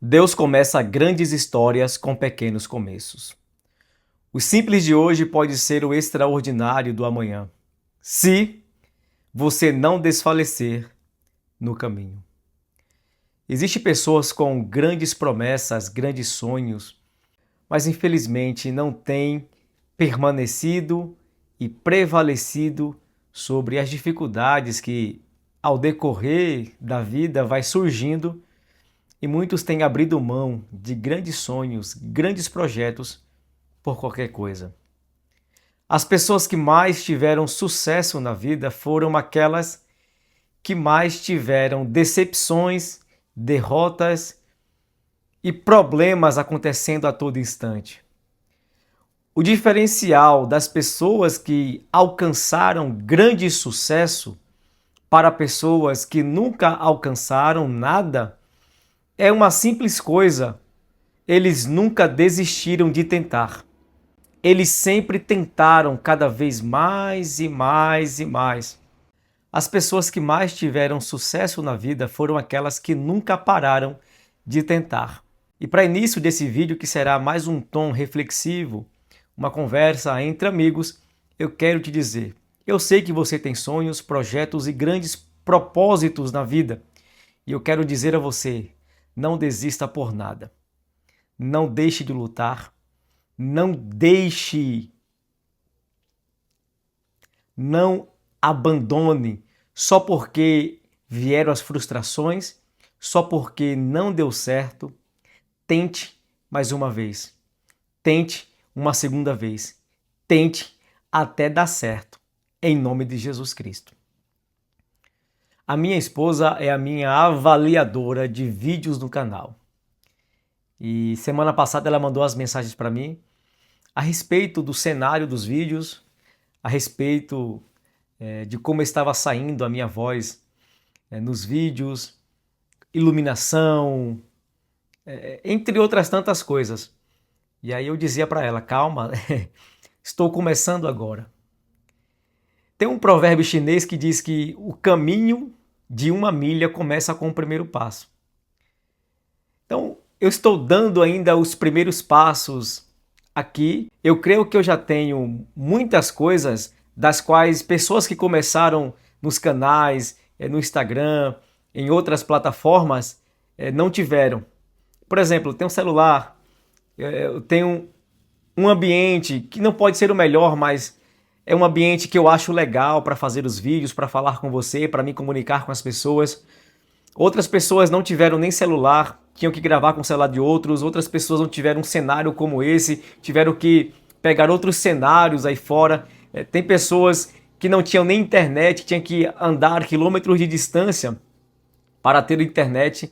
Deus começa grandes histórias com pequenos começos. O simples de hoje pode ser o extraordinário do amanhã, se você não desfalecer no caminho. Existem pessoas com grandes promessas, grandes sonhos, mas infelizmente não têm permanecido e prevalecido sobre as dificuldades que, ao decorrer da vida, vai surgindo. E muitos têm abrido mão de grandes sonhos, grandes projetos por qualquer coisa. As pessoas que mais tiveram sucesso na vida foram aquelas que mais tiveram decepções, derrotas e problemas acontecendo a todo instante. O diferencial das pessoas que alcançaram grande sucesso para pessoas que nunca alcançaram nada é uma simples coisa: eles nunca desistiram de tentar. Eles sempre tentaram cada vez mais e mais e mais. As pessoas que mais tiveram sucesso na vida foram aquelas que nunca pararam de tentar. E para início desse vídeo, que será mais um tom reflexivo, uma conversa entre amigos, eu quero te dizer: eu sei que você tem sonhos, projetos e grandes propósitos na vida. E eu quero dizer a você: não desista por nada. Não deixe de lutar. Não abandone só porque vieram as frustrações, só porque não deu certo. Tente mais uma vez. Tente uma segunda vez. Tente até dar certo, em nome de Jesus Cristo. A minha esposa é a minha avaliadora de vídeos no canal. E semana passada ela mandou as mensagens para mim a respeito do cenário dos vídeos, a respeito de como estava saindo a minha voz nos vídeos, iluminação, entre outras tantas coisas. E aí eu dizia para ela: calma, estou começando agora. Tem um provérbio chinês que diz que o caminho de uma milha começa com o primeiro passo. Então, eu estou dando ainda os primeiros passos aqui. Eu creio que eu já tenho muitas coisas das quais pessoas que começaram nos canais, no Instagram, em outras plataformas, não tiveram. Por exemplo, eu tenho um celular, eu tenho um ambiente que não pode ser o melhor, mas é um ambiente que eu acho legal para fazer os vídeos, para falar com você, para me comunicar com as pessoas. Outras pessoas não tiveram nem celular, tinham que gravar com o celular de outros. Outras pessoas não tiveram um cenário como esse, tiveram que pegar outros cenários aí fora. Tem pessoas que não tinham nem internet, tinham que andar quilômetros de distância para ter internet.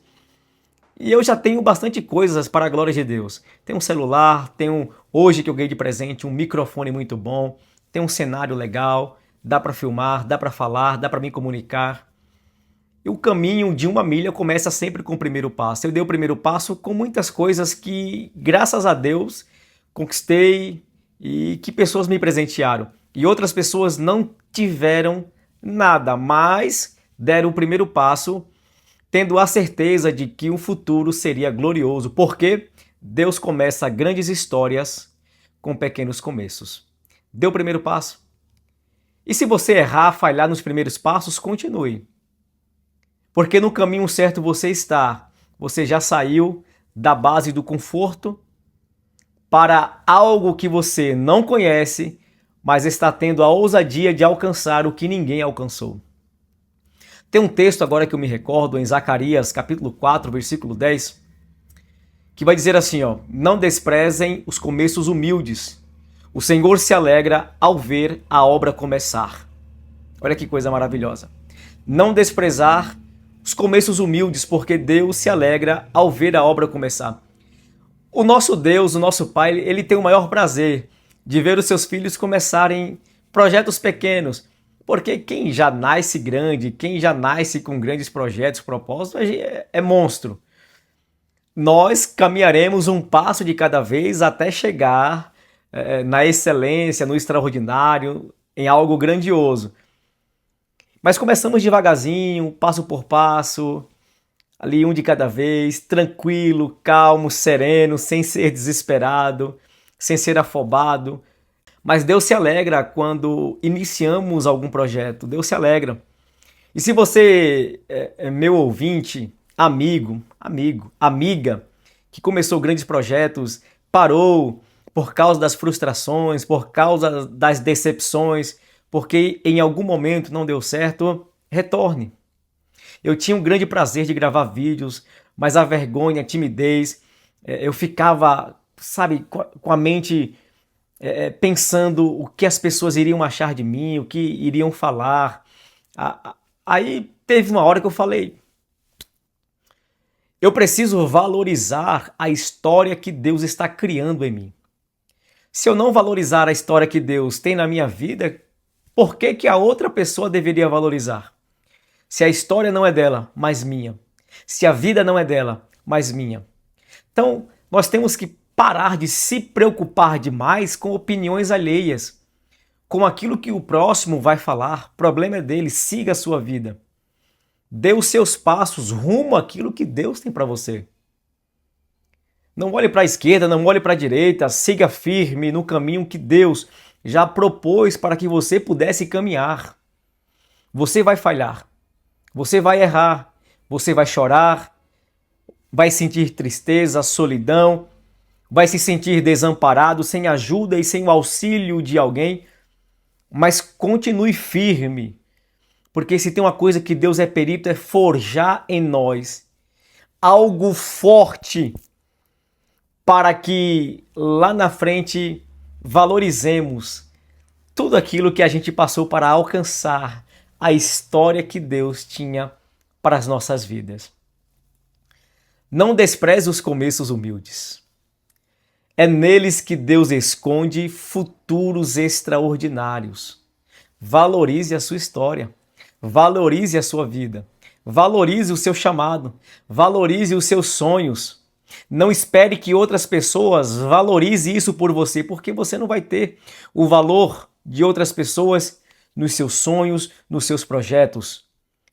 E eu já tenho bastante coisas para a glória de Deus. Tenho um celular, tenho hoje que eu ganhei de presente um microfone muito bom, tem um cenário legal, dá para filmar, dá para falar, dá para me comunicar. E o caminho de uma milha começa sempre com o primeiro passo. Eu dei o primeiro passo com muitas coisas que, graças a Deus, conquistei e que pessoas me presentearam. E outras pessoas não tiveram nada, mas deram o primeiro passo tendo a certeza de que o futuro seria glorioso, porque Deus começa grandes histórias com pequenos começos. Deu o primeiro passo. E se você errar, falhar nos primeiros passos, continue. Porque no caminho certo você está. Você já saiu da base do conforto para algo que você não conhece, mas está tendo a ousadia de alcançar o que ninguém alcançou. Tem um texto agora que eu me recordo em Zacarias, capítulo 4, versículo 10, que vai dizer assim, ó: não desprezem os começos humildes. O Senhor se alegra ao ver a obra começar. Olha que coisa maravilhosa. Não desprezar os começos humildes, porque Deus se alegra ao ver a obra começar. O nosso Deus, o nosso Pai, ele tem o maior prazer de ver os seus filhos começarem projetos pequenos. Porque quem já nasce grande, quem já nasce com grandes projetos, propósitos, é monstro. Nós caminharemos um passo de cada vez até chegar na excelência, no extraordinário, em algo grandioso. Mas começamos devagarzinho, passo por passo, ali um de cada vez, tranquilo, calmo, sereno, sem ser desesperado, sem ser afobado. Mas Deus se alegra quando iniciamos algum projeto, Deus se alegra. E se você é meu ouvinte, amiga, que começou grandes projetos, parou por causa das frustrações, por causa das decepções, porque em algum momento não deu certo, retorne. Eu tinha um grande prazer de gravar vídeos, mas a vergonha, a timidez, eu ficava, sabe, com a mente pensando o que as pessoas iriam achar de mim, o que iriam falar. Aí teve uma hora que eu falei, eu preciso valorizar a história que Deus está criando em mim. Se eu não valorizar a história que Deus tem na minha vida, por que que a outra pessoa deveria valorizar? Se a história não é dela, mas minha. Se a vida não é dela, mas minha. Então, nós temos que parar de se preocupar demais com opiniões alheias, com aquilo que o próximo vai falar. O problema é dele, siga a sua vida. Dê os seus passos rumo àquilo que Deus tem para você. Não olhe para a esquerda, não olhe para a direita, siga firme no caminho que Deus já propôs para que você pudesse caminhar. Você vai falhar, você vai errar, você vai chorar, vai sentir tristeza, solidão, vai se sentir desamparado, sem ajuda e sem o auxílio de alguém, mas continue firme, porque se tem uma coisa que Deus é perito é forjar em nós algo forte para que lá na frente valorizemos tudo aquilo que a gente passou para alcançar a história que Deus tinha para as nossas vidas. Não despreze os começos humildes. É neles que Deus esconde futuros extraordinários. Valorize a sua história, valorize a sua vida, valorize o seu chamado, valorize os seus sonhos. Não espere que outras pessoas valorizem isso por você, porque você não vai ter o valor de outras pessoas nos seus sonhos, nos seus projetos.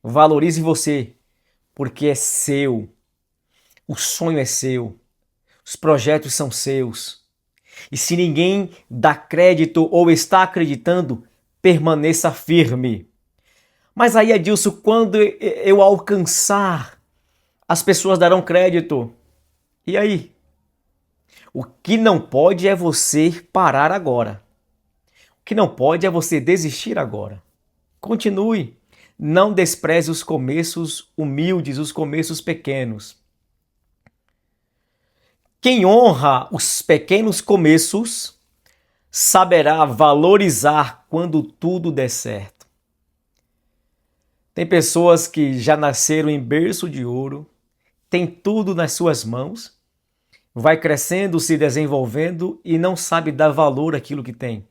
Valorize você, porque é seu. O sonho é seu. Os projetos são seus. E se ninguém dá crédito ou está acreditando, permaneça firme. Mas aí, Adilson, quando eu alcançar, as pessoas darão crédito. E aí? O que não pode é você parar agora. O que não pode é você desistir agora. Continue. Não despreze os começos humildes, os começos pequenos. Quem honra os pequenos começos saberá valorizar quando tudo der certo. Tem pessoas que já nasceram em berço de ouro, tem tudo nas suas mãos, vai crescendo, se desenvolvendo e não sabe dar valor àquilo que tem.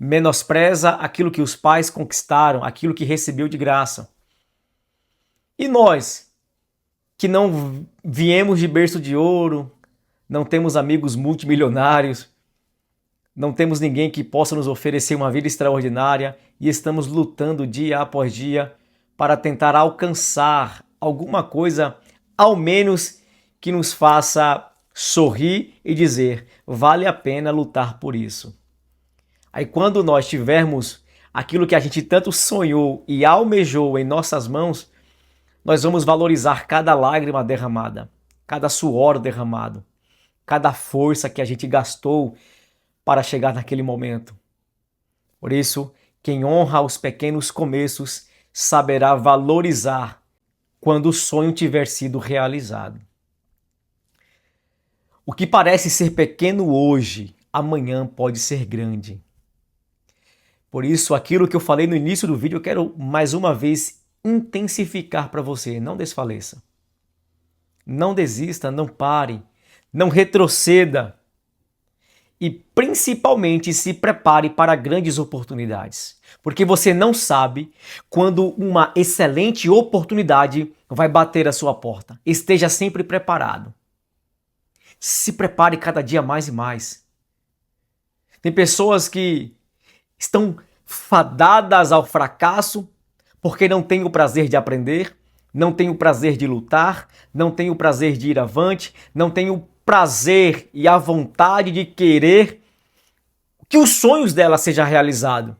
Menospreza aquilo que os pais conquistaram, aquilo que recebeu de graça. E nós, que não viemos de berço de ouro, não temos amigos multimilionários, não temos ninguém que possa nos oferecer uma vida extraordinária e estamos lutando dia após dia para tentar alcançar alguma coisa, ao menos que nos faça sorrir e dizer, vale a pena lutar por isso. Aí quando nós tivermos aquilo que a gente tanto sonhou e almejou em nossas mãos, nós vamos valorizar cada lágrima derramada, cada suor derramado, cada força que a gente gastou para chegar naquele momento. Por isso, quem honra os pequenos começos saberá valorizar quando o sonho tiver sido realizado. O que parece ser pequeno hoje, amanhã pode ser grande. Por isso, aquilo que eu falei no início do vídeo, eu quero mais uma vez intensificar para você. Não desfaleça. Não desista, não pare, não retroceda. E principalmente se prepare para grandes oportunidades. Porque você não sabe quando uma excelente oportunidade vai bater à sua porta. Esteja sempre preparado. Se prepare cada dia mais e mais. Tem pessoas que estão fadadas ao fracasso porque não têm o prazer de aprender, não tenho prazer de lutar, não tenho prazer de ir avante, não tenho prazer e a vontade de querer que os sonhos dela sejam realizados.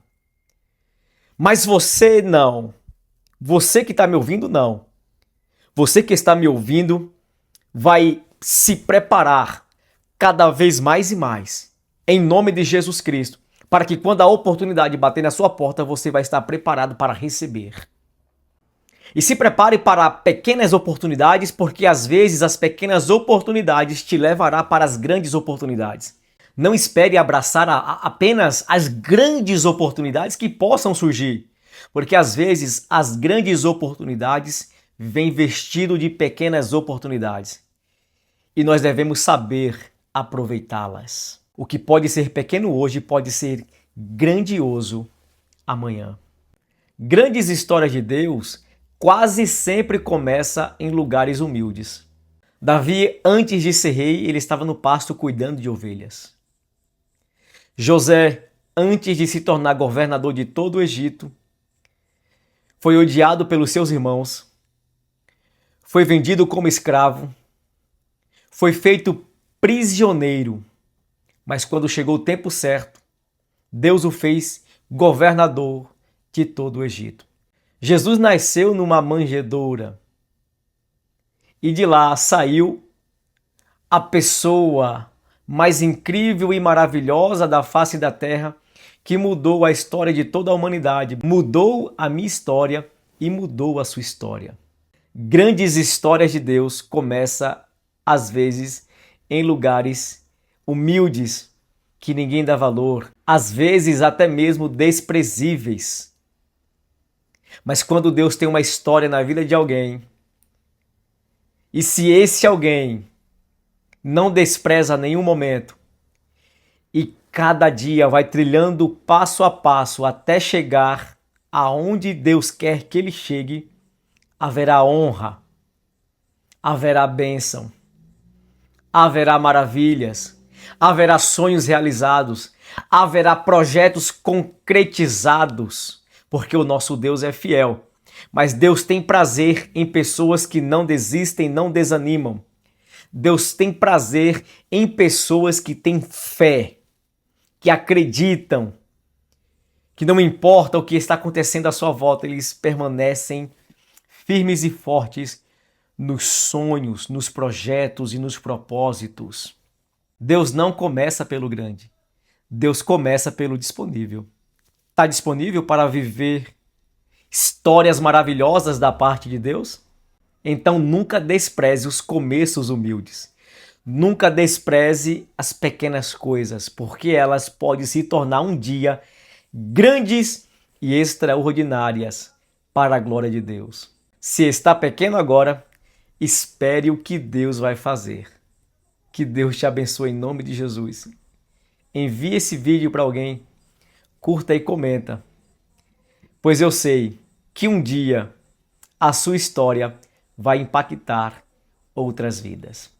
Mas você não. Você que está me ouvindo, não. Você que está me ouvindo vai se preparar cada vez mais e mais, em nome de Jesus Cristo, para que quando a oportunidade bater na sua porta, você vai estar preparado para receber. E se prepare para pequenas oportunidades, porque às vezes as pequenas oportunidades te levará para as grandes oportunidades. Não espere abraçar apenas as grandes oportunidades que possam surgir, porque às vezes as grandes oportunidades vêm vestido de pequenas oportunidades. E nós devemos saber aproveitá-las. O que pode ser pequeno hoje pode ser grandioso amanhã. Grandes histórias de Deus quase sempre começam em lugares humildes. Davi, antes de ser rei, ele estava no pasto cuidando de ovelhas. José, antes de se tornar governador de todo o Egito, foi odiado pelos seus irmãos, foi vendido como escravo, foi feito prisioneiro, mas quando chegou o tempo certo, Deus o fez governador de todo o Egito. Jesus nasceu numa manjedoura e de lá saiu a pessoa mais incrível e maravilhosa da face da terra, que mudou a história de toda a humanidade, mudou a minha história e mudou a sua história. Grandes histórias de Deus começam às vezes em lugares humildes que ninguém dá valor, às vezes até mesmo desprezíveis. Mas quando Deus tem uma história na vida de alguém, e se esse alguém não despreza nenhum momento, e cada dia vai trilhando passo a passo até chegar aonde Deus quer que ele chegue, haverá honra, haverá bênção, haverá maravilhas, haverá sonhos realizados, haverá projetos concretizados, porque o nosso Deus é fiel. Mas Deus tem prazer em pessoas que não desistem, não desanimam. Deus tem prazer em pessoas que têm fé, que acreditam, que não importa o que está acontecendo à sua volta, eles permanecem firmes e fortes nos sonhos, nos projetos e nos propósitos. Deus não começa pelo grande, Deus começa pelo disponível. Está disponível para viver histórias maravilhosas da parte de Deus? Então nunca despreze os começos humildes. Nunca despreze as pequenas coisas, porque elas podem se tornar um dia grandes e extraordinárias para a glória de Deus. Se está pequeno agora, espere o que Deus vai fazer. Que Deus te abençoe em nome de Jesus. Envie esse vídeo para alguém, curta e comenta, pois eu sei que um dia a sua história vai impactar outras vidas.